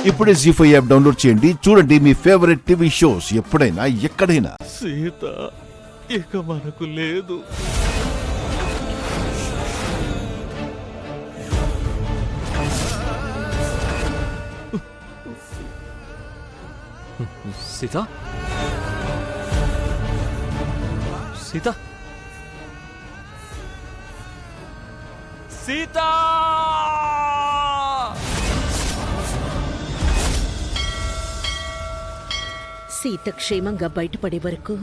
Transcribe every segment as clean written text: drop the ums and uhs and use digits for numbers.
ఇప్పుడే జీ5 app download చేయండి. చూడండి మీ ఫేవరెట్ టీవీ షోస్ ఎప్పుడైనా ఎక్కడైనా. సీత ఇక మనకు లేదు. సీత సీత సీత సీత క్షేమంగా బయటపడే వరకు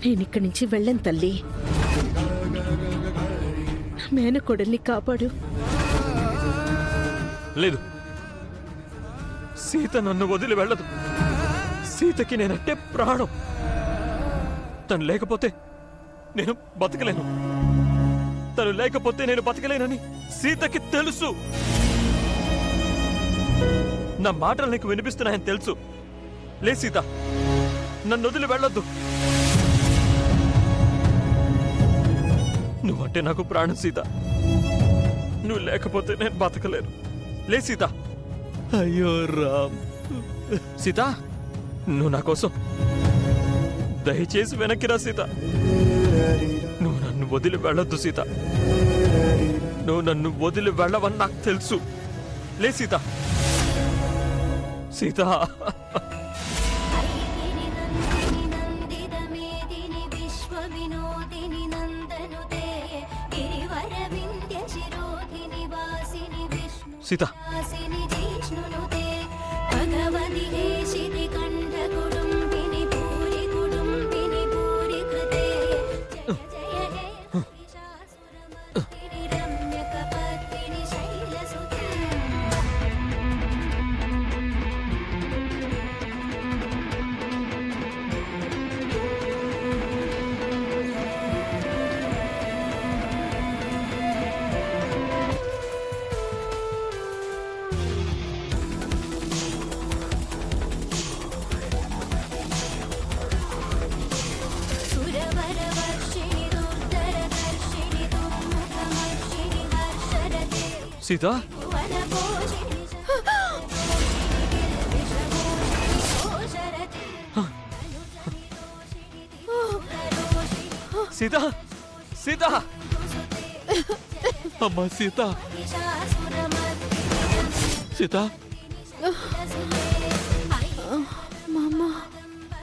నేనిక్కడి నుంచి వెళ్ళను తల్లి. మేనకోడల్ని కాపాడు. లేదు, సీత నన్ను వదిలి వెళ్ళదు. సీతకి నేనంటే ప్రాణం. తను లేకపోతే నేను బతకలేను. తను లేకపోతే నేను బతకలేనని సీతకి తెలుసు. నా మాటలు నీకు వినిపిస్తున్నాయని తెలుసు. లే సీత, నన్ను వదిలి వెళ్ళొద్దు. నువ్వంటే నాకు ప్రాణం సీత. నువ్వు లేకపోతే నేను బతకలేను. లే సీత. అయ్యో రామ్. సీత, నువ్వు నా కోసం దయచేసి వెనక్కిరా సీత. నువ్వు నన్ను వదిలి వెళ్ళొద్దు సీత. నువ్వు నన్ను వదిలి వెళ్ళవని నాకు తెలుసు. లే సీత. సీత. సీత. సీత. సీత. సీత. అమ్మా సీత. సీత.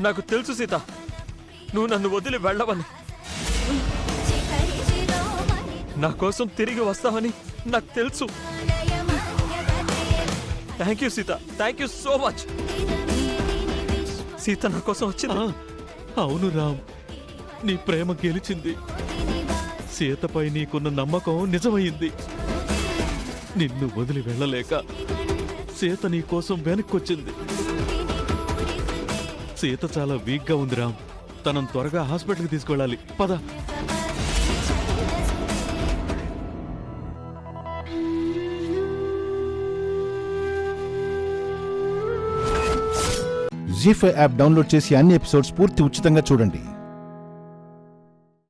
నాకు తెలుసు సీత, నువ్వు నన్ను వదిలి వెళ్ళవని. నా కోసం తిరిగి వస్తావని నాకు తెలుసు. Thank you Sita. Thank you so much. Sita నా కోసం వచ్చింది. అవును రామ్, నీ ప్రేమ గెలిచింది. సీతపై నీకున్న నమ్మకం నిజమైంది. నిన్ను వదిలి వెళ్ళలేక సీత నీ కోసం వెనక్కొచ్చింది. సీత చాలా వీక్గా ఉంది రామ్. తనను త్వరగా హాస్పిటల్కి తీసుకెళ్ళాలి. పద. జీ5 యాప్ డౌన్లోడ్ చేసి అన్ని ఎపిసోడ్స్ పూర్తి ఉచితంగా చూడండి.